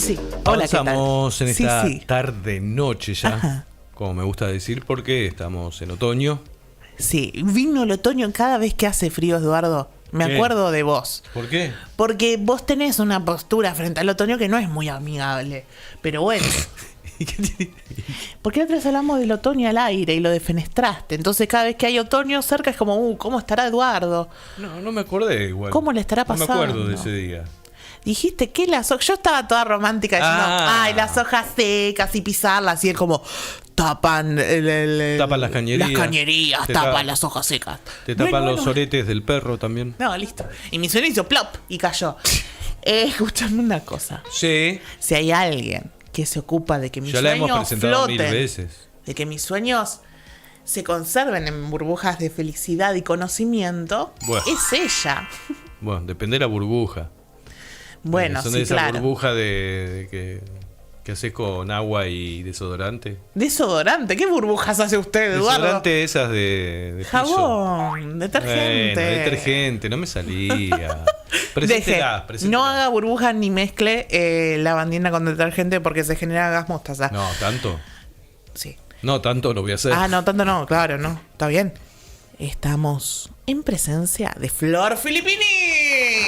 Sí. Hola, ¿qué tal? Avanzamos en esta Sí. tarde-noche ya, Ajá. como me gusta decir, porque estamos en otoño. Sí, vino el otoño cada vez que hace frío, Eduardo. Me ¿Qué? acuerdo de vos. ¿Por qué? Porque vos tenés una postura frente al otoño que no es muy amigable. Pero bueno. Porque otra vez hablamos del otoño al aire y lo defenestraste. Entonces cada vez que hay otoño cerca es como, ¿cómo estará Eduardo? No me acordé igual. ¿Cómo le estará pasando? No me acuerdo de ese día. Dijiste que las hojas... Yo estaba toda romántica diciendo, ay, las hojas secas y pisarlas. Y él como, tapan Tapan las cañerías. Las cañerías, Te tapan las hojas secas. Te tapan Bueno, los oretes del perro también. No, listo. Y mi sueño hizo plop y cayó. Escuchame una cosa. Sí. Si hay alguien que se ocupa de que mis Ya la hemos sueños presentado floten, 1000 veces. de que mis sueños se conserven en burbujas de felicidad y conocimiento, Bueno. es ella. Bueno, depende de la burbuja. Bueno, Son sí, de esa claro. burbuja de que haces con agua y desodorante. Desodorante, ¿qué burbujas hace usted, Eduardo? Desodorante esas de piso. Jabón, detergente. Bueno, detergente, no me salía. Deje, Preséntela. no haga burbujas ni mezcle lavandina con detergente porque se genera gas mostaza. No, tanto. Sí. No, tanto lo voy a hacer. Ah, no, tanto no, claro, no. Está bien. Estamos en presencia de Flor Filippini.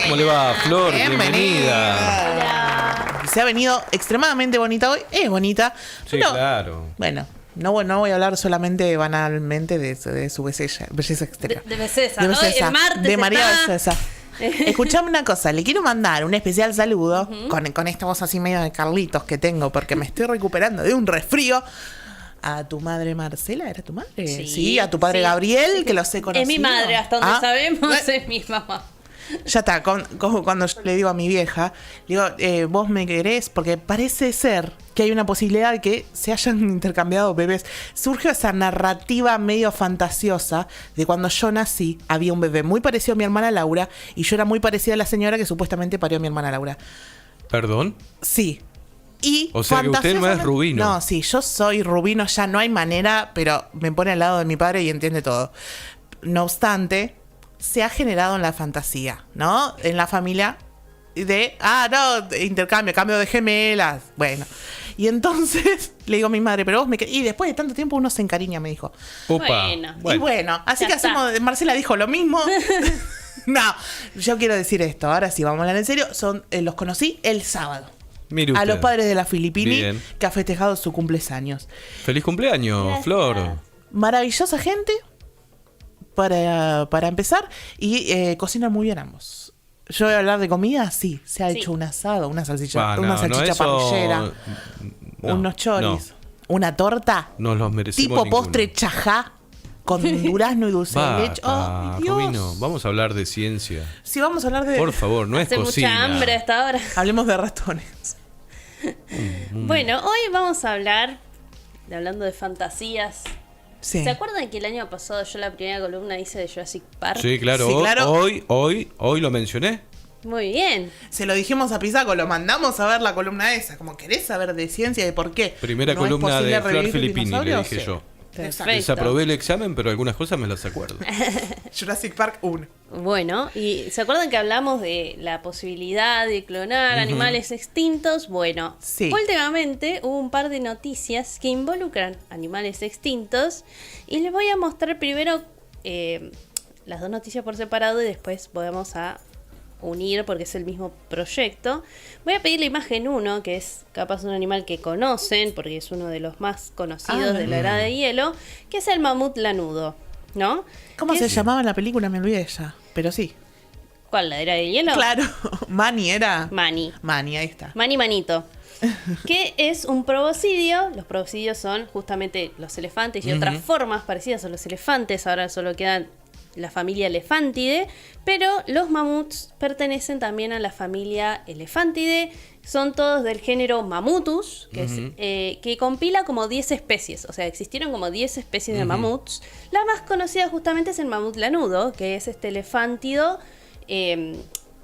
¿Cómo le va, Flor? Bienvenida. Hola. Se ha venido extremadamente bonita hoy. Es bonita. Sí, pero, claro. Bueno, no voy a hablar solamente banalmente de su belleza exterior. De Becesa, De ¿no? Becesa, El martes de María está- Becesa. Escuchame una cosa, le quiero mandar un especial saludo con esta voz así medio de Carlitos que tengo porque me estoy recuperando de un resfrío. A tu madre Marcela, ¿era tu madre? Sí, a tu padre sí. Gabriel, que los he conocido. Es mi madre, hasta donde Ah, sabemos, es mi mamá. ya está, cuando yo le digo a mi vieja, le digo, vos me querés, porque parece ser que hay una posibilidad de que se hayan intercambiado bebés. Surgió esa narrativa medio fantasiosa de cuando yo nací, había un bebé muy parecido a mi hermana Laura, y yo era muy parecida a la señora que supuestamente parió a mi hermana Laura. ¿Perdón? Sí. Y O sea que usted no es fantasiosamente- Rubino. No, sí, yo soy Rubino, ya no hay manera, pero me pone al lado de mi padre y entiende todo. No obstante, se ha generado en la fantasía, ¿no? En la familia intercambio, cambio de gemelas. Bueno. Y entonces le digo a mi madre, pero vos me querés. Y después de tanto tiempo uno se encariña, me dijo. Opa. Bueno. Y bueno, así Ya que está. hacemos. Marcela dijo lo mismo. No, yo quiero decir esto. Ahora sí, vamos a hablar en serio. Los conocí el sábado. Mire A usted. los padres de la Filippini, Bien. que ha festejado su cumpleaños. Feliz cumpleaños, Gracias. Flor. Maravillosa gente, para empezar, y cocinan muy bien ambos. Yo voy a hablar de comida, sí. Se ha Sí. hecho un asado, una salchicha, Ah, una no, salchicha eso- parrillera, no, unos choris, no. una torta, Nos los merecimos tipo ninguno. postre chajá, con durazno y dulce de leche. Basta, ¡Oh, Dios! Rubino, vamos a hablar de ciencia. Sí, vamos a hablar de... Por favor, no es Hace cocina. mucha hambre hasta ahora. Hablemos de ratones. Bueno, hoy vamos a hablar, hablando de fantasías. Sí. ¿Se acuerdan que el año pasado yo la primera columna hice de Jurassic Park? Sí, claro. Sí, claro. Hoy lo mencioné. Muy bien. Se lo dijimos a Pisaco, lo mandamos a ver la columna esa. Como querés saber de ciencia y de por qué. Primera ¿No es columna posible de Flor revivir Filippini, le dinosaurios? dije Sí. yo. Exacto. Desaprobé el examen, pero algunas cosas me las acuerdo. Jurassic Park 1. Bueno, y ¿se acuerdan que hablamos de la posibilidad de clonar animales extintos? Bueno, Sí. últimamente hubo un par de noticias que involucran animales extintos y les voy a mostrar primero las dos noticias por separado y después podemos a unir porque es el mismo proyecto. Voy a pedir la imagen 1, que es capaz un animal que conocen porque es uno de los más conocidos de la edad de hielo, que es el mamut lanudo, ¿no? ¿Cómo Que se es- llamaba en la película? Me olvidé ya. Pero sí. ¿Cuál? ¿La era de hielo? Claro. Manny era. Mani. Manny, ahí está. Mani Manito. Que es un proboscidio. Los proboscidios son justamente los elefantes y otras formas parecidas a los elefantes. Ahora solo quedan la familia Elefantidae. Pero los mamuts pertenecen también a la familia Elefantidae. Son todos del género Mamutus, que, que compila como 10 especies. O sea, existieron como 10 especies de mamuts. La más conocida justamente es el mamut lanudo, que es este elefántido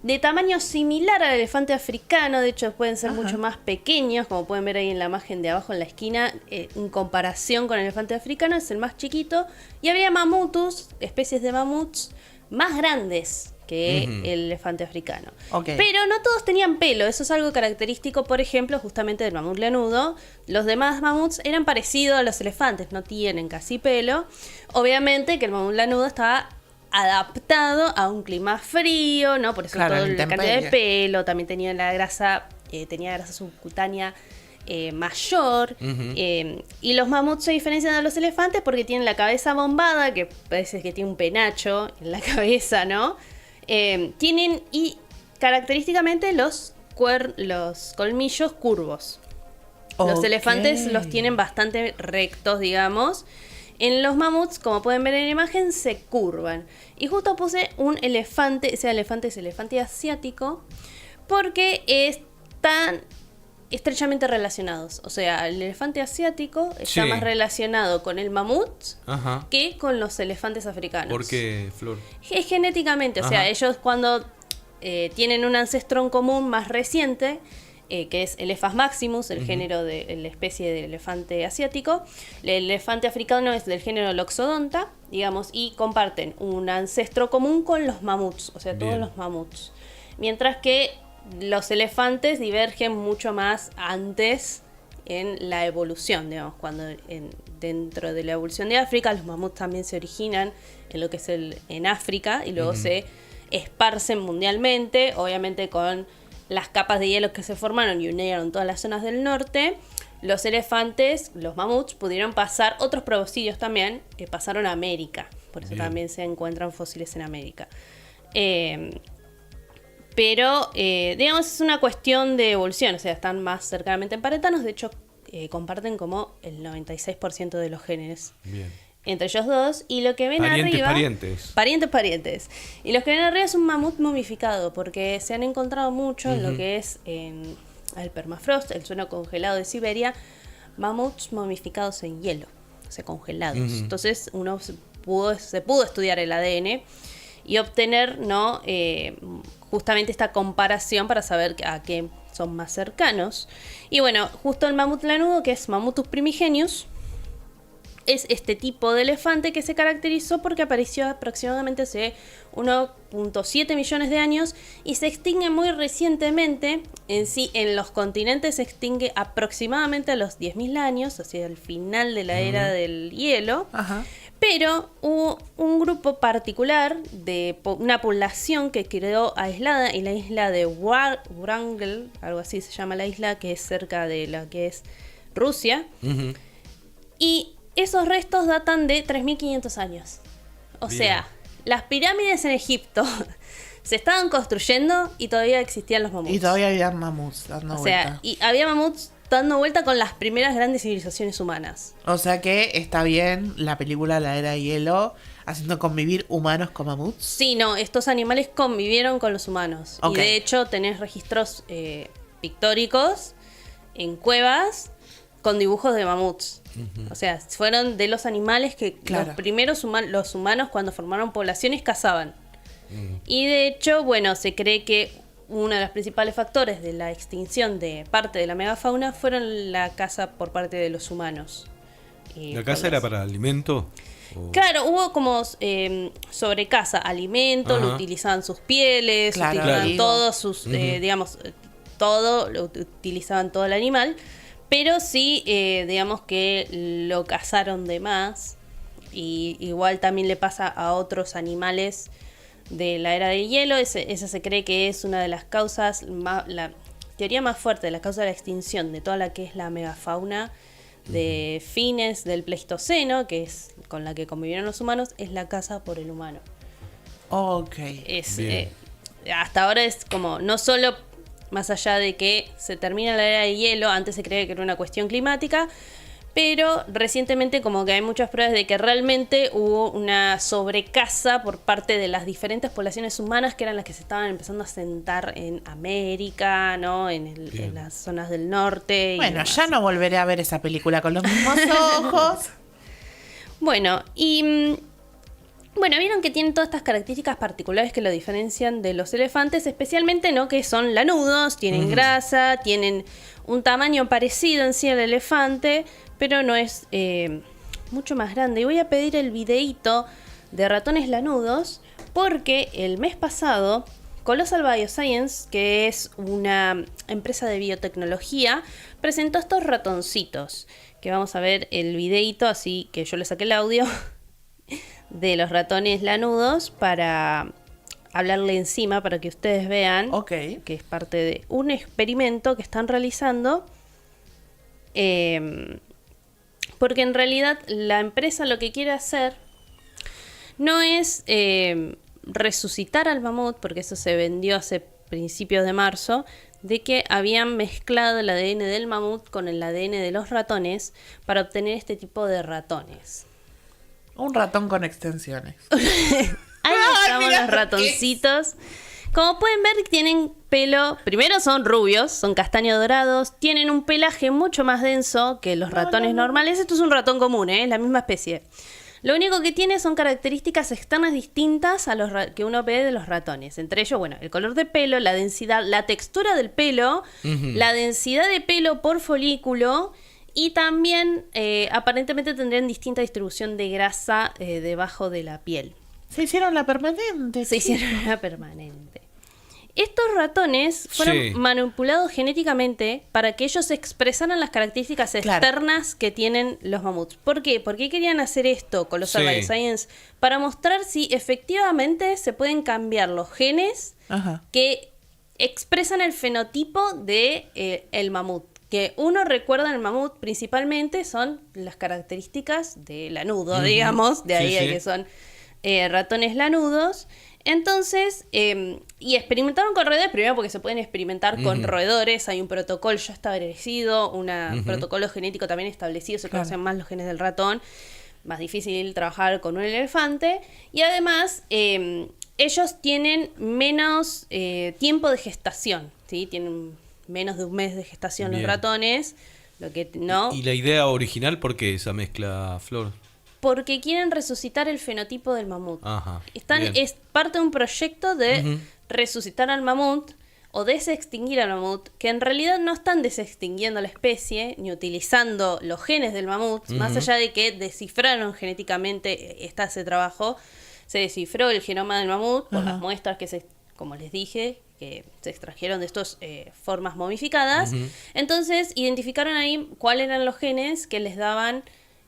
de tamaño similar al elefante africano. De hecho, pueden ser mucho más pequeños, como pueden ver ahí en la imagen de abajo en la esquina. En comparación con el elefante africano, es el más chiquito. Y había mamutus, especies de mamuts, más grandes. que el elefante africano. Ok. Pero no todos tenían pelo, eso es algo característico, por ejemplo, justamente del mamut lanudo. Los demás mamuts eran parecidos a los elefantes, no tienen casi pelo. Obviamente que el mamut lanudo estaba adaptado a un clima frío, ¿no? Por eso Claro, toda la la cantidad de intemperie. pelo, también tenía grasa subcutánea mayor. Y los mamuts se diferencian de los elefantes porque tienen la cabeza bombada, que parece que tiene un penacho en la cabeza, ¿no? Tienen y característicamente los colmillos curvos. Los Ok. elefantes los tienen bastante rectos, digamos. En los mamuts, como pueden ver en la imagen, se curvan. Y justo puse un elefante, ese elefante es elefante asiático, porque están estrechamente relacionados. O sea, el elefante asiático está Sí. más relacionado con el mamut Ajá. que con los elefantes africanos. ¿Por qué, Flor? Es genéticamente, o sea, Ajá. ellos cuando tienen un ancestro en común más reciente, que es Elephas maximus, el género de la especie de elefante asiático. El elefante africano es del género Loxodonta, digamos, y comparten un ancestro común con los mamuts, o sea, todos Bien. los mamuts. Mientras que los elefantes divergen mucho más antes en la evolución, digamos, cuando dentro de la evolución de África, los mamuts también se originan en lo que es en África y luego se esparcen mundialmente, obviamente con las capas de hielo que se formaron y unieron todas las zonas del norte. Los elefantes, los mamuts, pudieron pasar, otros proboscidios también, pasaron a América, por eso Bien. también se encuentran fósiles en América. Pero, digamos, es una cuestión de evolución, o sea, están más cercanamente emparentados, de hecho, comparten como el 96% de los genes Bien. entre ellos dos, y lo que ven arriba... Parientes. Parientes. Y los que ven arriba es un mamut momificado, porque se han encontrado mucho en lo que es el permafrost, el suelo congelado de Siberia, mamuts momificados en hielo, o sea, congelados. Entonces uno se pudo estudiar el ADN y obtener, ¿no? Justamente esta comparación para saber a qué son más cercanos. Y bueno, justo el mamut lanudo, que es Mammutus primigenius, es este tipo de elefante que se caracterizó porque apareció aproximadamente hace 1.7 millones de años y se extingue muy recientemente. En los continentes se extingue aproximadamente a los 10.000 años, hacia el final de la era del hielo. Ajá. Pero hubo un grupo particular de una población que quedó aislada en la isla de Wrangel, algo así se llama la isla, que es cerca de la que es Rusia. Y esos restos datan de 3.500 años. O Bien. sea, las pirámides en Egipto se estaban construyendo y todavía existían los mamuts. Y todavía había mamuts dando O sea, vuelta. y había mamuts dando vuelta con las primeras grandes civilizaciones humanas. O sea que está bien la película La Era de Hielo haciendo convivir humanos con mamuts. Sí, no, estos animales convivieron con los humanos. Ok. Y de hecho tenés registros pictóricos en cuevas con dibujos de mamuts. O sea, fueron de los animales que Claro. los primeros los humanos cuando formaron poblaciones cazaban. Y de hecho, bueno, se cree que uno de los principales factores de la extinción de parte de la megafauna fueron la caza por parte de los humanos. Y ¿La por casa era los- para alimento? ¿O- Claro, hubo como sobrecaza, alimento, lo Ajá. utilizaban sus pieles, Claro, utilizaban claro. todos sus, digamos, todo, lo utilizaban todo el animal, pero sí, digamos que lo cazaron de más, y igual también le pasa a otros animales de la era del hielo. Esa se cree que es una de las causas, la teoría más fuerte de la causa de la extinción de toda la que es la megafauna de fines del Pleistoceno, que es con la que convivieron los humanos, es la caza por el humano. Ok. Es, Bien. hasta ahora es como, no solo más allá de que se termina la era de hielo, antes se creía que era una cuestión climática, pero recientemente como que hay muchas pruebas de que realmente hubo una sobrecaza por parte de las diferentes poblaciones humanas que eran las que se estaban empezando a asentar en América, ¿no? En las zonas del norte. y Bueno, demás. ya no volveré a ver esa película con los mismos ojos. Bueno, y bueno, vieron que tienen todas estas características particulares que lo diferencian de los elefantes, especialmente, ¿no? Que son lanudos, tienen grasa, tienen un tamaño parecido en sí al elefante, pero no es mucho más grande. Y voy a pedir el videíto de ratones lanudos Porque el mes pasado, Colossal Bioscience, que es una empresa de biotecnología, presentó estos ratoncitos. Que vamos a ver el videito, así que yo le saqué el audio de los ratones lanudos para hablarle encima para que ustedes vean que es parte de un experimento que están realizando. Porque en realidad la empresa lo que quiere hacer no es resucitar al mamut, porque eso se vendió hace principios de marzo, de que habían mezclado el ADN del mamut con el ADN de los ratones para obtener este tipo de ratones. Un ratón con extensiones. Ahí estamos los ratoncitos. Como pueden ver, tienen pelo... Primero son rubios, son castaño dorados. Tienen un pelaje mucho más denso que los ratones normales. Esto es un ratón común, es la misma especie. Lo único que tiene son características externas distintas a los que uno ve de los ratones. Entre ellos, bueno, el color de pelo, la densidad, la textura del pelo, la densidad de pelo por folículo y también aparentemente tendrían distinta distribución de grasa debajo de la piel. Se hicieron la permanente. Se hicieron la permanente. Estos ratones fueron manipulados genéticamente para que ellos expresaran las características externas que tienen los mamuts. ¿Por qué? ¿Por qué querían hacer esto con los Bioscience? Para mostrar si efectivamente se pueden cambiar los genes que expresan el fenotipo de el mamut. Que uno recuerda en el mamut principalmente son las características de lanudo, digamos, de ahí que son ratones lanudos. Entonces, y experimentaron con roedores, primero porque se pueden experimentar con roedores, hay un protocolo ya establecido, un protocolo genético también establecido, se conocen más los genes del ratón, más difícil trabajar con un elefante, y además ellos tienen menos tiempo de gestación, ¿sí? Tienen menos de un mes de gestación los ratones, lo que no... ¿Y la idea original por qué esa mezcla, Flor? Porque quieren resucitar el fenotipo del mamut. Es parte de un proyecto de resucitar al mamut o desextinguir al mamut, que en realidad no están desextinguiendo la especie ni utilizando los genes del mamut, más allá de que descifraron genéticamente ese trabajo. Se descifró el genoma del mamut por las muestras que como les dije, que se extrajeron de estas formas momificadas. Entonces identificaron ahí cuáles eran los genes que les daban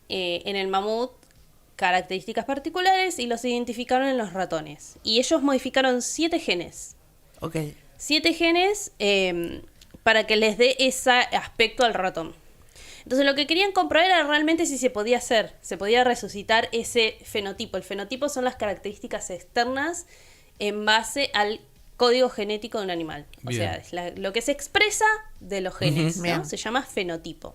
en el mamut características particulares y los identificaron en los ratones. Y ellos modificaron 7 genes. 7 genes para que les dé ese aspecto al ratón. Entonces lo que querían comprobar era realmente si se podía hacer. Se podía resucitar ese fenotipo. El fenotipo son las características externas en base al código genético de un animal. O sea, es lo que se expresa de los genes, ¿no? Se llama fenotipo.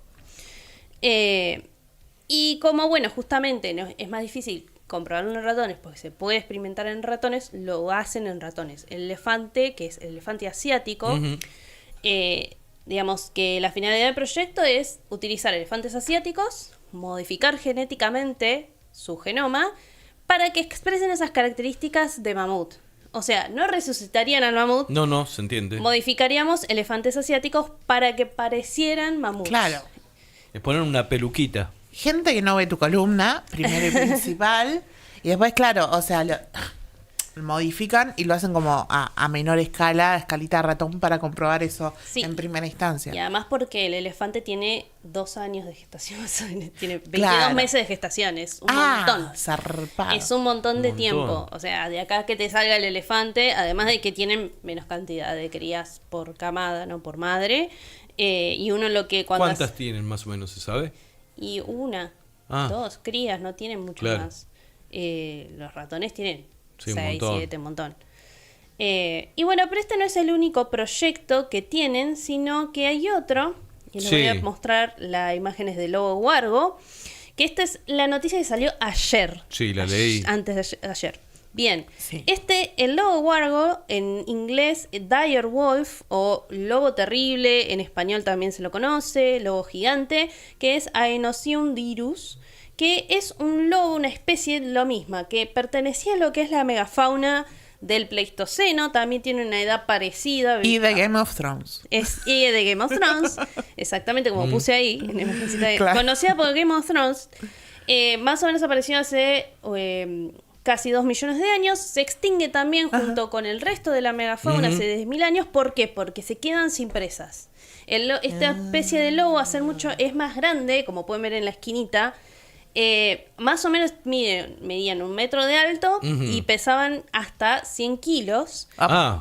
Y como, bueno, justamente es más difícil comprobarlo en ratones porque se puede experimentar en ratones, lo hacen en ratones. El elefante, que es el elefante asiático, digamos que la finalidad del proyecto es utilizar elefantes asiáticos, modificar genéticamente su genoma para que expresen esas características de mamut. O sea, no resucitarían al mamut. No, se entiende. Modificaríamos elefantes asiáticos para que parecieran mamuts. Claro. Le ponen una peluquita. Gente que no ve tu columna, primero y principal. Y después, claro, o sea, lo modifican y lo hacen como a menor escala, a escalita de ratón, para comprobar eso en primera instancia. Y además porque el elefante tiene 2 años de gestación, tiene 22 meses de gestación, es un montón. Zarpado. Es un montón de tiempo. O sea, de acá que te salga el elefante, además de que tienen menos cantidad de crías por camada, no por madre. Y uno lo que ¿Cuántas tienen más o menos, se sabe? Y 1, 2 crías, no tienen mucho más. Los ratones tienen 6, 7, un montón. Y bueno, pero este no es el único proyecto que tienen, sino que hay otro, y les voy a mostrar las imágenes del lobo huargo, que esta es la noticia que salió ayer. Sí, la leí. Antes de ayer. Bien, el lobo huargo, en inglés dire wolf o lobo terrible, en español también se lo conoce, lobo gigante, que es Aenosium dirus, que es un lobo, una especie lo misma, que pertenecía a lo que es la megafauna del Pleistoceno, también tiene una edad parecida. Y de Game of Thrones. Y de Game of Thrones, exactamente como puse ahí, en la imagencita conocida por Game of Thrones, más o menos apareció hace casi 2 millones de años. Se extingue también junto con el resto de la megafauna hace 10.000 años. ¿Por qué? Porque se quedan sin presas. Esta especie de lobo es más grande, como pueden ver en la esquinita. Más o menos medían 1 metro de alto y pesaban hasta 100 kilos.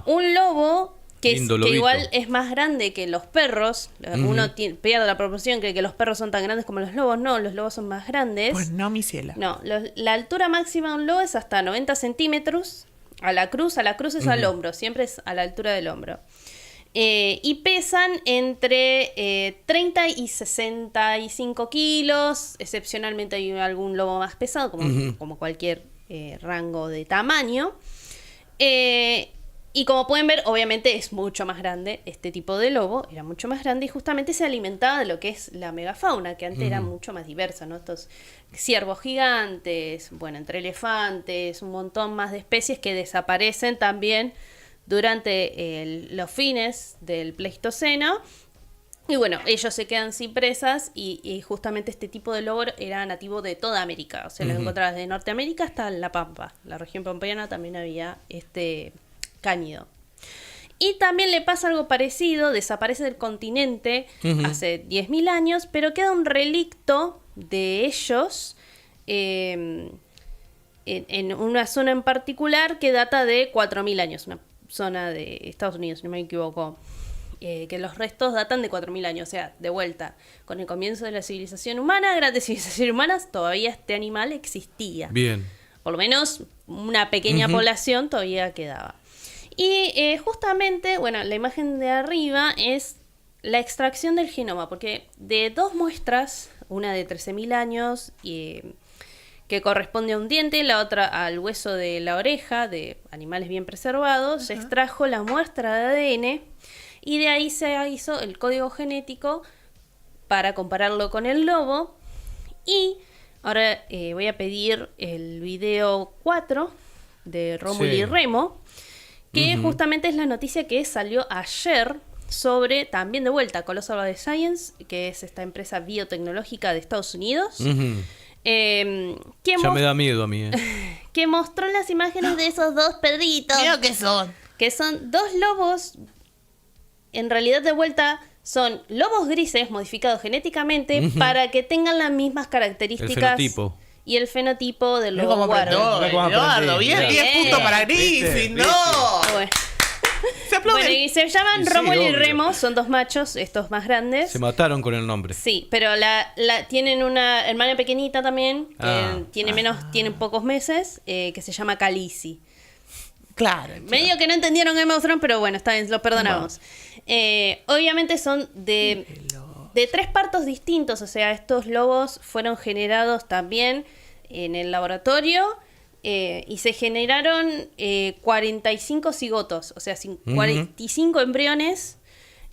Un lobo que igual es más grande que los perros. Uno pierde la proporción, cree que los perros son tan grandes como los lobos. No, los lobos son más grandes. Pues no, mi ciela. No, la altura máxima de un lobo es hasta 90 centímetros. A la cruz es al hombro, siempre es a la altura del hombro. Y pesan entre 30 y 65 kilos. Excepcionalmente hay algún lobo más pesado, como cualquier rango de tamaño. Y como pueden ver, obviamente es mucho más grande. Este tipo de lobo era mucho más grande y justamente se alimentaba de lo que es la megafauna, que antes era mucho más diversa, ¿no? Estos ciervos gigantes, bueno, entre elefantes, un montón más de especies que desaparecen también durante los fines del Pleistoceno. Y bueno, ellos se quedan sin presas y justamente este tipo de lobo era nativo de toda América. O sea, lo encontrabas de Norteamérica hasta La Pampa. La región pampeana también había este cánido. Y también le pasa algo parecido, desaparece del continente hace 10.000 años, pero queda un relicto de ellos en una zona en particular que data de 4.000 años, una zona de Estados Unidos, si no me equivoco. Que los restos datan de 4.000 años, o sea, de vuelta, con el comienzo de la civilización humana, grandes civilizaciones humanas, todavía este animal existía. Bien. Por lo menos una pequeña población todavía quedaba. Y justamente, bueno, la imagen de arriba es la extracción del genoma, porque de 2 muestras, una de 13.000 años, que corresponde a un diente, la otra al hueso de la oreja, de animales bien preservados, se extrajo la muestra de ADN y de ahí se hizo el código genético para compararlo con el lobo. Y ahora voy a pedir el video 4 de Rómulo y Remo, que justamente es la noticia que salió ayer sobre, también de vuelta, Colossal Body Science, que es esta empresa biotecnológica de Estados Unidos. Ya me da miedo a mí. Que mostró las imágenes de esos 2 pedritos. Mira que son. Que son 2 lobos. En realidad, de vuelta, son lobos grises modificados genéticamente para que tengan las mismas características. El fenotipo. Y el fenotipo del lobo guardo. Eduardo, bien, 10 puntos para Griffin, no. Bueno, y se llaman Rómulo y Remo, son 2 machos, estos más grandes. Se mataron con el nombre. Sí, pero tienen una hermana pequeñita también, que tiene pocos meses, que se llama Khaleesi. Claro. Medio que no entendieron Game of Thrones, pero bueno, está bien, lo perdonamos. Obviamente son de 3 partos distintos, o sea, estos lobos fueron generados también en el laboratorio. Y se generaron 45 cigotos, o sea, 45 embriones.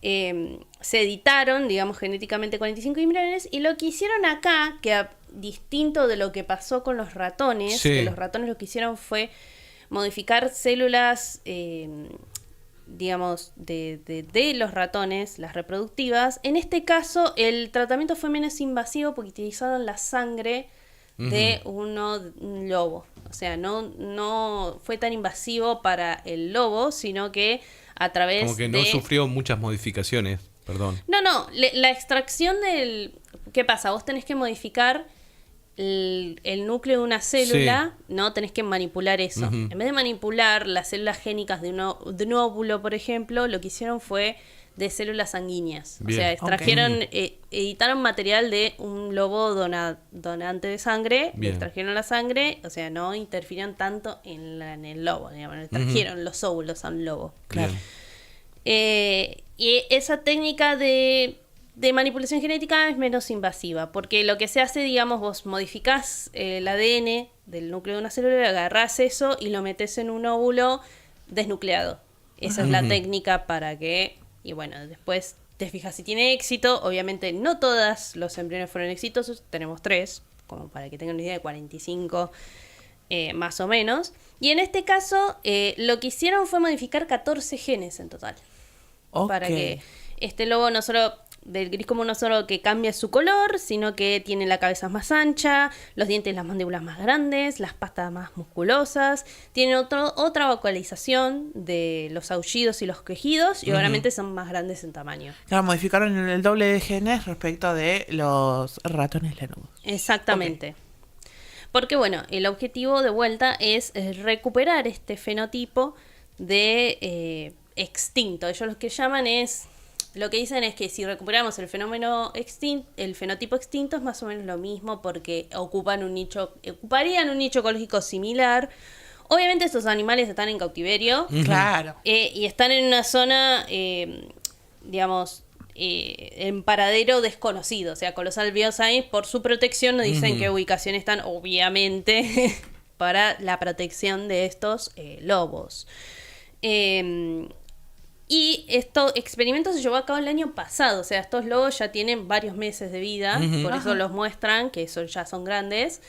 Se editaron, digamos, genéticamente 45 embriones. Y lo que hicieron acá, que distinto de lo que pasó con los ratones, que los ratones lo que hicieron fue modificar células, digamos, de los ratones, las reproductivas. En este caso, el tratamiento fue menos invasivo porque utilizaron la sangre de un lobo. O sea, no fue tan invasivo para el lobo, sino que a través como que no sufrió muchas modificaciones, perdón. No, la extracción del... ¿Qué pasa? Vos tenés que modificar el núcleo de una célula, ¿no? Tenés que manipular eso. En vez de manipular las células génicas de un óvulo, por ejemplo, lo que hicieron fue de células sanguíneas. Bien. O sea, extrajeron, editaron material de un lobo donante de sangre, extrajeron la sangre, o sea, no interfirieron tanto en el lobo, digamos, extrajeron los óvulos a un lobo. Claro. Y esa técnica de manipulación genética es menos invasiva, porque lo que se hace, digamos, vos modificás el ADN del núcleo de una célula, agarrás eso y lo metés en un óvulo desnucleado. Esa es la técnica para que... Y bueno, después te fijas si tiene éxito. Obviamente no todos los embriones fueron exitosos. Tenemos 3, como para que tengan una idea de 45 más o menos. Y en este caso lo que hicieron fue modificar 14 genes en total. Para que este lobo no solo del gris común no solo que cambia su color, sino que tiene la cabeza más ancha, los dientes y las mandíbulas más grandes, las patas más musculosas, tiene otra vocalización de los aullidos y los quejidos y obviamente son más grandes en tamaño. Claro, modificaron el doble de genes respecto de los ratones lanudos. Exactamente. Porque bueno, el objetivo de vuelta es recuperar este fenotipo de extinto. Ellos lo que llaman lo que dicen es que si recuperamos el fenotipo extinto es más o menos lo mismo porque ocuparían un nicho ecológico similar. Obviamente estos animales están en cautiverio. Claro. Y están en una zona, digamos, en paradero desconocido. O sea, Colossal Bioscience, por su protección, no dicen qué ubicación están, obviamente, para la protección de estos lobos. Y estos experimentos se llevó a cabo el año pasado. O sea, estos lobos ya tienen varios meses de vida. Por eso los muestran, que ya son grandes.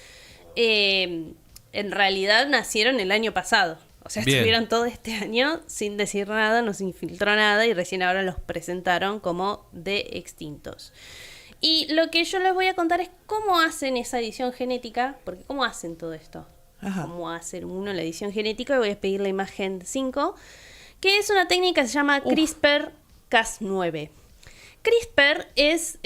En realidad nacieron el año pasado. O sea, estuvieron todo este año sin decir nada, no se infiltró nada y recién ahora los presentaron como de extintos. Y lo que yo les voy a contar es cómo hacen esa edición genética, porque cómo hacen todo esto. Ajá. Cómo hacer uno la edición genética. Y voy a pedir la imagen 5, que es una técnica que se llama CRISPR-Cas9. CRISPR es,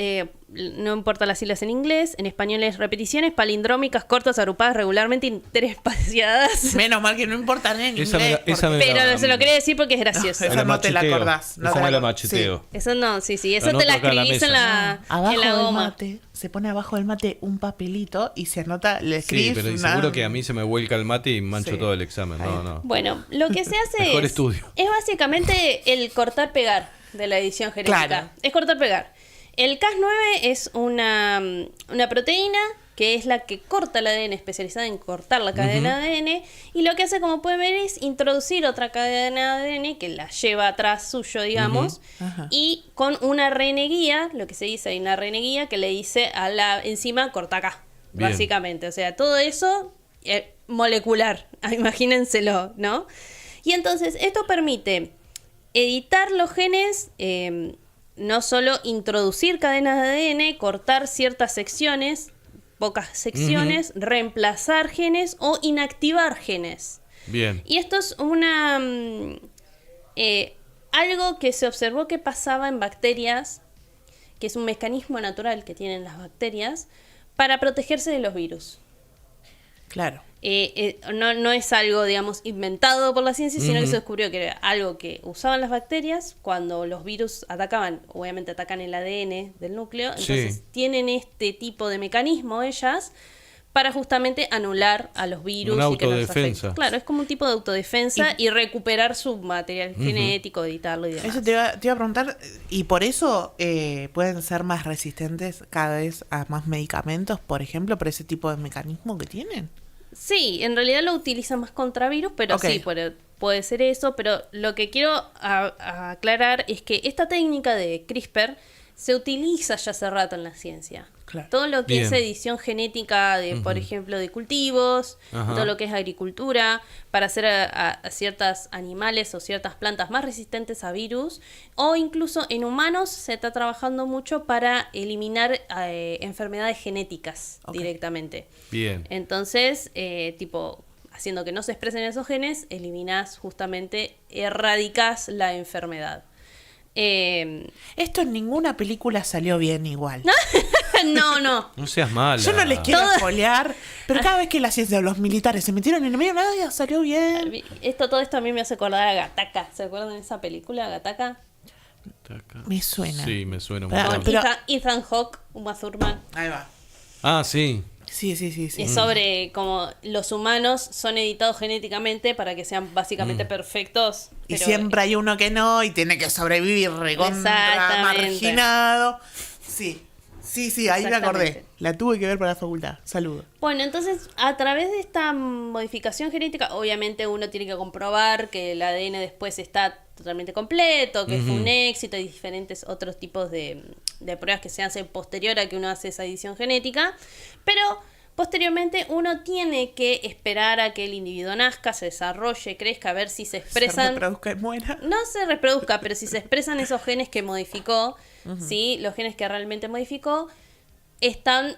no importa las siglas en inglés, en español es repeticiones palindrómicas cortas agrupadas regularmente interespaciadas. Menos mal que no importa en Esa inglés. Pero se lo quería decir porque es gracioso. Esa no te la acordás. Esa me la macheteo. Sí. Eso no, sí, eso Lo te la anoto acá en la escribís en mesa. la Abajo del goma. mate, se pone abajo del mate un papelito y se anota, le escribís Sí, pero seguro que a mí se me vuelca el mate y mancho Sí. todo el examen. No. Bueno, lo que se hace Mejor estudio. es básicamente el cortar-pegar de la edición genética. Claro. Es cortar-pegar. El Cas9 es una proteína que es la que corta el ADN, especializada en cortar la cadena de ADN, y lo que hace, como pueden ver, es introducir otra cadena de ADN que la lleva atrás suyo, digamos, Ajá. y con una RNA guía, lo que se dice, hay una RNA guía que le dice a la enzima corta acá, Bien. básicamente. O sea, todo eso molecular, imagínenselo, ¿no? Y entonces esto permite editar los genes, no solo introducir cadenas de ADN, cortar ciertas secciones, pocas secciones, reemplazar genes o inactivar genes. Bien. Y esto es algo que se observó que pasaba en bacterias, que es un mecanismo natural que tienen las bacterias para protegerse de los virus. Claro. No es algo, digamos, inventado por la ciencia, sino que se descubrió que era algo que usaban las bacterias cuando los virus atacaban. Obviamente atacan el ADN del núcleo, entonces tienen este tipo de mecanismo ellas para justamente anular a los virus. Una y que no los autodefensa. afecten. Claro, es como un tipo de autodefensa y recuperar su material genético, editarlo y demás. Eso te iba a preguntar, y por eso pueden ser más resistentes cada vez a más medicamentos, por ejemplo, por ese tipo de mecanismo que tienen. Sí, en realidad lo utilizan más contra virus, pero Ok. sí, puede ser eso. Pero lo que quiero aclarar es que esta técnica de CRISPR se utiliza ya hace rato en la ciencia. Claro. Todo lo que Bien. es edición genética de, por ejemplo, de cultivos, Ajá. todo lo que es agricultura, para hacer a ciertos animales o ciertas plantas más resistentes a virus, o incluso en humanos se está trabajando mucho para eliminar enfermedades genéticas Ok. directamente. Bien. Entonces, haciendo que no se expresen esos genes, eliminas justamente, erradicas la enfermedad. Esto en ninguna película salió bien igual. No. No seas mala. Yo no les quiero spoilear, pero cada vez que la ciencia de los militares se metieron en el medio, nada salió bien. Todo esto a mí me hace acordar a Gattaca. ¿Se acuerdan de esa película, Gattaca? Me suena. Sí, me suena Pero- mucho. Con pero- Ethan Hawke, Uma Thurman. Ahí va. Ah, sí. Sí. Es sobre cómo los humanos son editados genéticamente para que sean básicamente perfectos. Y pero- siempre hay uno que no y tiene que sobrevivir recontra Exactamente. marginado. Sí, ahí me acordé. Exactamente. La tuve que ver para la facultad. Saludos. Bueno, entonces, a través de esta modificación genética, obviamente uno tiene que comprobar que el ADN después está totalmente completo, que fue un éxito, y diferentes otros tipos de pruebas que se hacen posterior a que uno hace esa edición genética, pero posteriormente uno tiene que esperar a que el individuo nazca, se desarrolle, crezca, a ver si se Se expresan... reproduzca y muera. No se reproduzca, pero si se expresan esos genes que modificó, ¿sí? Los genes que realmente modificó están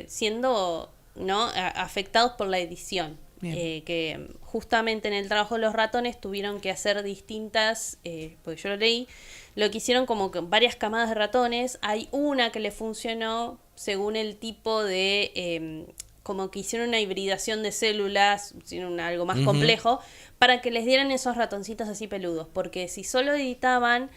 siendo, ¿no? Afectados por la edición. Que justamente en el trabajo de los ratones tuvieron que hacer distintas, porque yo lo leí, lo que hicieron como que varias camadas de ratones. Hay una que le funcionó según el tipo de... como que hicieron una hibridación de células, hicieron algo más complejo, para que les dieran esos ratoncitos así peludos. Porque si solo editaban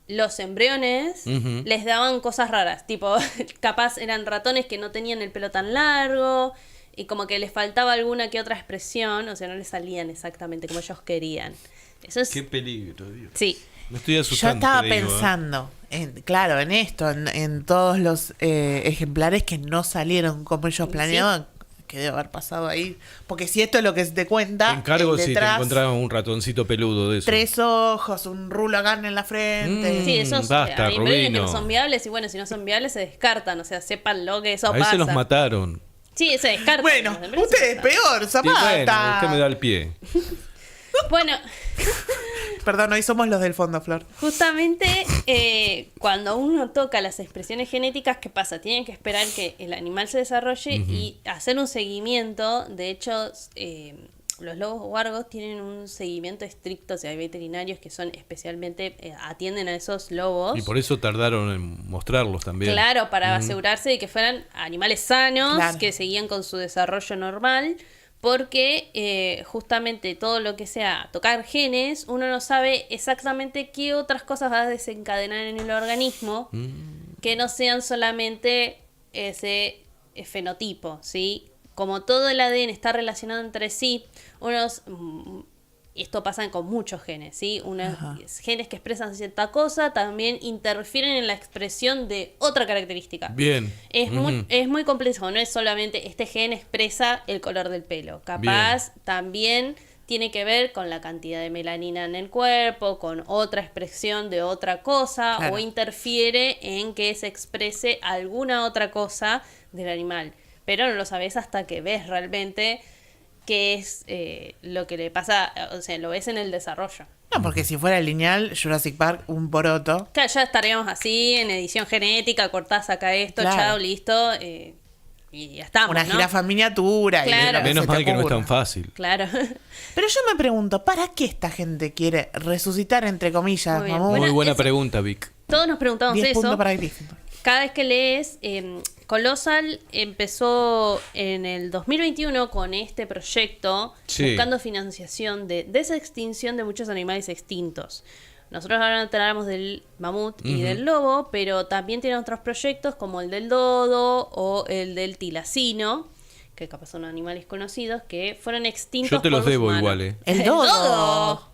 los embriones, les daban cosas raras. Tipo, capaz eran ratones que no tenían el pelo tan largo, y como que les faltaba alguna que otra expresión, o sea, no les salían exactamente como ellos querían. Eso es... Qué peligro, Dios. Sí. Me estoy Yo asustando. estaba te digo, pensando, claro, en esto, en todos los ejemplares que no salieron como ellos planeaban, que debe haber pasado ahí. Porque si esto es lo que se te cuenta, Te encargo si te detrás, encontrabas un ratoncito peludo de eso. 3 ojos, un rulo de carne en la frente. Sí, esos basta, hay embriones que no Rubino. son viables, y bueno, si no son viables se descartan, o sea, sépanlo que eso A pasa. veces los mataron. Sí, se descartan. Bueno, los embriones se usted es descartan. peor, Y Zapata. bueno, usted me da el pie. Bueno, Perdón, hoy somos los del fondo, Flor. justamente cuando uno toca las expresiones genéticas, ¿qué pasa? Tienen que esperar que el animal se desarrolle y hacer un seguimiento. De hecho, los lobos huargos tienen un seguimiento estricto, o sea, hay veterinarios que son especialmente, atienden a esos lobos. Y por eso tardaron en mostrarlos también. Claro, para asegurarse de que fueran animales sanos, Claro. que seguían con su desarrollo normal, porque justamente todo lo que sea tocar genes, uno no sabe exactamente qué otras cosas va a desencadenar en el organismo, que no sean solamente ese fenotipo, ¿sí? Como todo el ADN está relacionado entre sí, esto pasa con muchos genes, ¿sí? Unos genes que expresan cierta cosa también interfieren en la expresión de otra característica. Bien. Es muy complejo, no es solamente este gen expresa el color del pelo. Capaz también tiene que ver con la cantidad de melanina en el cuerpo, con otra expresión de otra cosa, Claro. o interfiere en que se exprese alguna otra cosa del animal. Pero no lo sabes hasta que ves realmente qué es lo que le pasa, o sea, lo ves en el desarrollo. No, porque si fuera lineal, Jurassic Park, un poroto. Claro, ya estaríamos así, en edición genética, cortás acá esto, Claro. chao, listo, y ya estamos, Una ¿no? jirafa miniatura. Claro. Y lo que Menos se te mal que no es ocurra. tan fácil. Claro. Pero yo me pregunto, ¿para qué esta gente quiere resucitar, entre comillas, Muy bien. mamú? Muy Bueno, buena eso- pregunta, Vic. Todos nos preguntamos 10 puntos eso. para Gryffindor. Cada vez que lees, Colossal empezó en el 2021 con este proyecto, Sí. buscando financiación de desextinción de muchos animales extintos. Nosotros ahora hablamos del mamut y del lobo, pero también tienen otros proyectos como el del dodo o el del tilacino, que capaz son animales conocidos, que fueron extintos. Yo te los por debo humanos. igual, ¿eh? El dodo.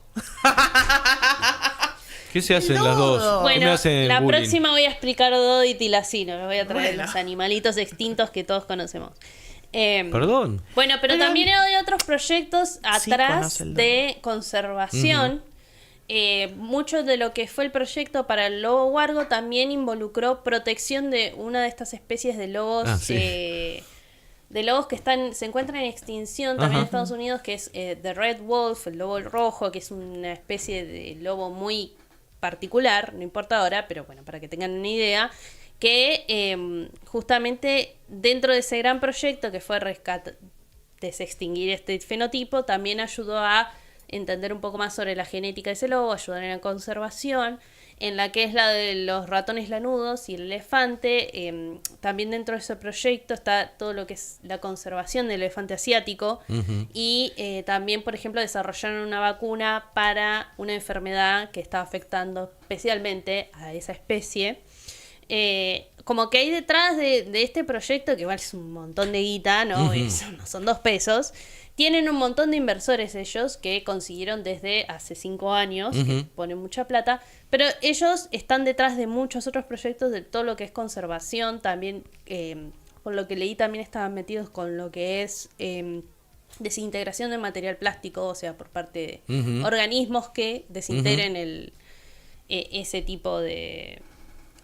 ¿Qué se hacen El las dos? dodo. ¿Qué me Bueno, hacen la bullying? próxima voy a explicar dodo y tilacino. Les voy a traer Bueno. los animalitos extintos que todos conocemos. Perdón. Bueno, pero también hay otros proyectos Sí, atrás conoce el de conservación. Mucho de lo que fue el proyecto para el lobo huargo también involucró protección de una de estas especies de lobos. Ah, sí. De lobos que se encuentran en extinción también en Estados Unidos, que es The Red Wolf, el lobo rojo, que es una especie de lobo muy particular, no importa ahora, pero bueno, para que tengan una idea, que justamente dentro de ese gran proyecto que fue desextinguir este fenotipo, también ayudó a entender un poco más sobre la genética de ese lobo, ayudar en la conservación, en la que es la de los ratones lanudos y el elefante. También dentro de ese proyecto está todo lo que es la conservación del elefante asiático y también, por ejemplo, desarrollaron una vacuna para una enfermedad que está afectando especialmente a esa especie. Como que hay detrás de este proyecto, que igual es un montón de guita, ¿no? No son 2 pesos. Tienen un montón de inversores ellos que consiguieron desde hace 5 años, que ponen mucha plata, pero ellos están detrás de muchos otros proyectos de todo lo que es conservación. También, por lo que leí, también estaban metidos con lo que es desintegración de material plástico, o sea, por parte de organismos que desintegren ese tipo de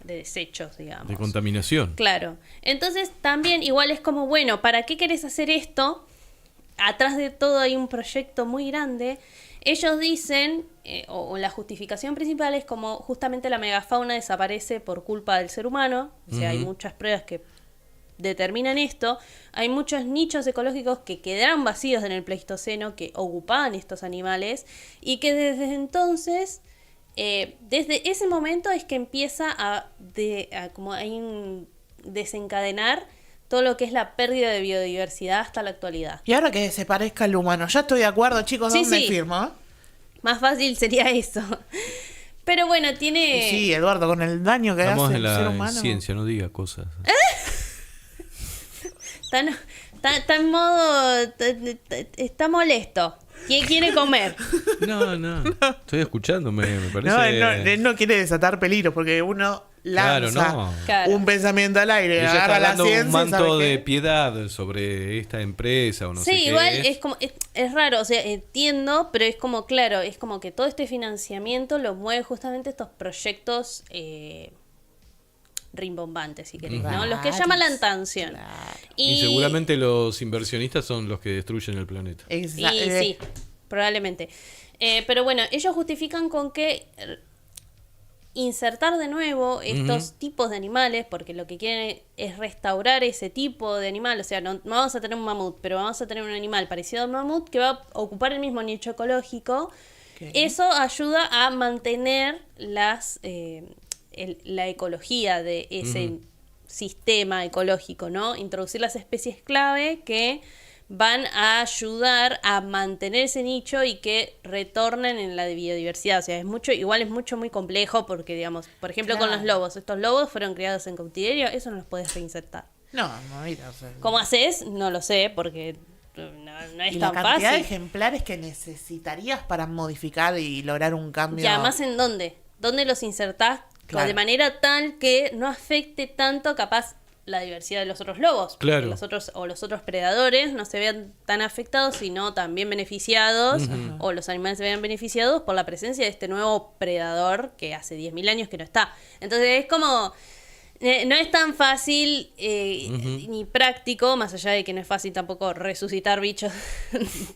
desechos, digamos. De contaminación. Claro. Entonces también igual es como, bueno, ¿para qué querés hacer esto? Atrás de todo hay un proyecto muy grande ellos dicen, o la justificación principal es como justamente la megafauna desaparece por culpa del ser humano. O sea, hay muchas pruebas que determinan esto. Hay muchos nichos ecológicos que quedaron vacíos en el Pleistoceno, que ocupaban estos animales, y que desde entonces, desde ese momento es que empieza a desencadenar todo lo que es la pérdida de biodiversidad hasta la actualidad. Y ahora que se parezca al humano, ya estoy de acuerdo, chicos, Sí, ¿dónde sí. firmo? Más fácil sería eso. Pero bueno, tiene... Sí, Eduardo, con el daño que Estamos hace en el ser la humano. ciencia, no diga cosas. Está en modo... Está molesto. ¿Quién quiere comer? No. Estoy escuchando, me parece. No, él no quiere desatar peligros porque uno Claro, lanza no. Claro. un pensamiento al aire, Ella está agarra la dando ciencia un y manto sabe de que- piedad sobre esta empresa o no sé Sí, qué igual es como... Es raro, o sea, entiendo, pero es como, claro, es como que todo este financiamiento lo mueve justamente estos proyectos rimbombantes, si querés, ¿no? Los que llaman la atención. Claro. Y seguramente los inversionistas son los que destruyen el planeta. Y sí, probablemente. Pero bueno, ellos justifican con que insertar de nuevo estos tipos de animales, porque lo que quieren es restaurar ese tipo de animal. O sea, no vamos a tener un mamut, pero vamos a tener un animal parecido al mamut que va a ocupar el mismo nicho ecológico. Ok. Eso ayuda a mantener la ecología de ese sistema ecológico, ¿no? Introducir las especies clave que van a ayudar a mantener ese nicho y que retornen en la biodiversidad. O sea, es mucho muy complejo porque, digamos, por ejemplo, con Claro. los lobos. Estos lobos fueron criados en cautiverio, eso no los puedes reinsertar. No, mira, o sea, ¿Cómo haces? No lo sé, porque no es y la tan cantidad de fácil. ejemplares que necesitarías para modificar y lograr un cambio. Y además, ¿en dónde? ¿Dónde los insertás? Claro. De manera tal que no afecte tanto, capaz, la diversidad de los otros lobos. Claro. Que los otros predadores no se vean tan afectados, sino también beneficiados, o los animales se vean beneficiados por la presencia de este nuevo predador que hace 10.000 años que no está. Entonces es como... no es tan fácil ni práctico, más allá de que no es fácil tampoco resucitar bichos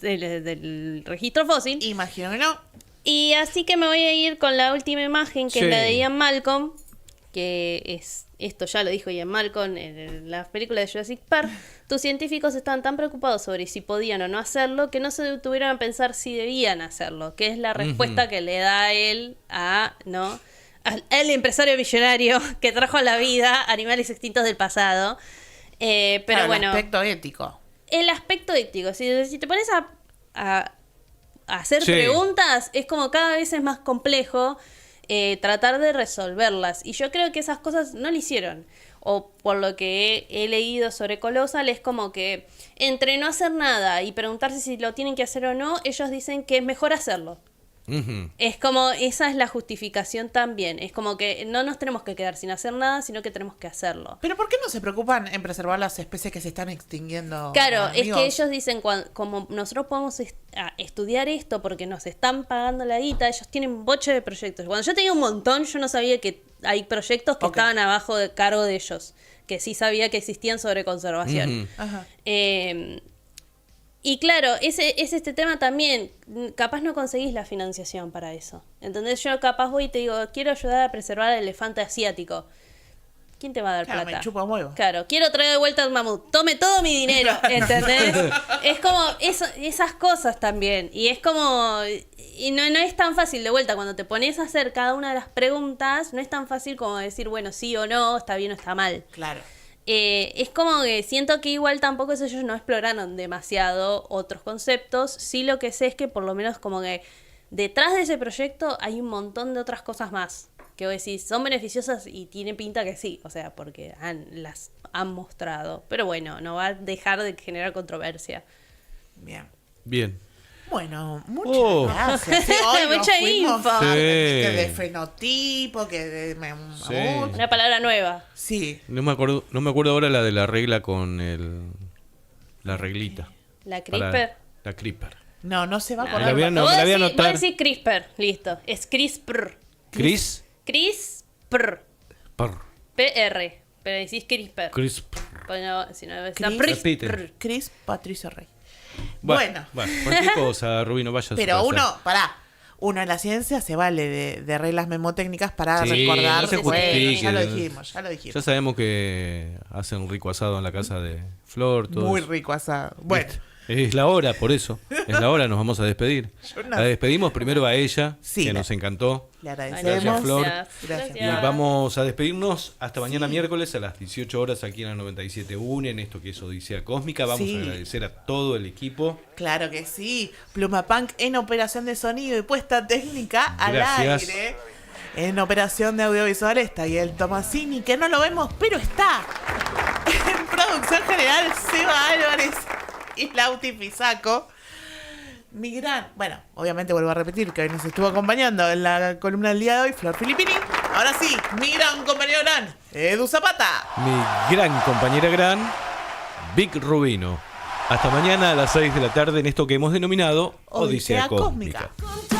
del registro fósil. Imagino que no. Y así que me voy a ir con la última imagen, que Sí. es la de Ian Malcolm, que es, esto ya lo dijo Ian Malcolm en la película de Jurassic Park. Tus científicos estaban tan preocupados sobre si podían o no hacerlo que no se detuvieron a pensar si debían hacerlo, que es la respuesta que le da él al empresario millonario que trajo a la vida animales extintos del pasado. Pero Claro, bueno, el aspecto ético. el aspecto ético, si te pones a hacer Sí. preguntas, es como cada vez es más complejo tratar de resolverlas. Y yo creo que esas cosas no lo hicieron. O por lo que he leído sobre Colossal, es como que entre no hacer nada y preguntarse si lo tienen que hacer o no, ellos dicen que es mejor hacerlo. Ujú. Es como, esa es la justificación también. Es como que no nos tenemos que quedar sin hacer nada, sino que tenemos que hacerlo. Pero ¿por qué no se preocupan en preservar las especies que se están extinguiendo? Claro, es amigos? que ellos dicen, como nosotros podemos estudiar esto porque nos están pagando la guita, ellos tienen boche de proyectos. Cuando yo tenía un montón, yo no sabía que hay proyectos que Ok. estaban abajo de cargo de ellos, que sí sabía que existían sobre conservación. Ujú. Ajá. Y claro, es este tema también, capaz no conseguís la financiación para eso. Entonces yo capaz voy y te digo, quiero ayudar a preservar el elefante asiático. ¿Quién te va a dar Claro, plata? me chupa un huevo. Claro, quiero traer de vuelta al mamut. Tome todo mi dinero, ¿entendés? Es como esas cosas también. Y es como... Y no es tan fácil de vuelta. Cuando te pones a hacer cada una de las preguntas, no es tan fácil como decir, bueno, sí o no, está bien o está mal. Claro. Es como que siento que igual tampoco ellos no exploraron demasiado otros conceptos. Sí, lo que sé es que por lo menos como que detrás de ese proyecto hay un montón de otras cosas más. Que vos decís, son beneficiosas y tiene pinta que sí. O sea, porque las han mostrado. Pero bueno, no va a dejar de generar controversia. Bien. Bien. Bueno, muchas Oh. gracias. Sí, hoy nos Mucha fuimos info. Sí. que de fenotipo, que de Sí. mamut. Una palabra nueva. Sí. No me acuerdo ahora la de la regla con la reglita. La Para- CRISPR. La CRISPR. No se va a Me acordar. la voy a- no, Vos me la voy a decís- anotar. vos decís CRISPR, listo. Es CRISPR. Chris. CRISPR. Prr. PR. Pero decís CRISPR. CRISPR. Bueno, si no, está Chris- Repite. CRISPR. Chris Patricio Rey. Bueno. Cualquier cosa, Rubino, vaya a su Pero casa. uno en la ciencia se vale de reglas memotécnicas para Sí, recordar. no se Bueno, justifique. ya lo dijimos. Ya sabemos que hacen un rico asado en la casa de Flor. Todo Muy eso. rico asado. Bueno, Es la hora, por eso. Es la hora, nos vamos a despedir. Yo no- La despedimos primero a ella, Sí, que la- nos encantó. le Ay, agradecemos. Gracias, Flor. Gracias. Y vamos a despedirnos hasta mañana miércoles a las 18 horas aquí en la 97.1 en esto que es Odisea Cósmica. Vamos Sí. a agradecer a todo el equipo. Claro que sí. Pluma Punk en operación de sonido y puesta técnica al Gracias. aire. En operación de audiovisual está y el Tomasini, que no lo vemos, pero está. En producción general, Seba Álvarez y Lauti Pisaco. Mi gran, bueno, obviamente vuelvo a repetir que hoy nos estuvo acompañando en la columna del día de hoy, Flor Filippini. Ahora sí, mi gran compañero gran, Edu Zapata. Mi gran compañera gran, Vic Rubino. Hasta mañana a las 6 de la tarde en esto que hemos denominado Odisea Cósmica. Cósmica.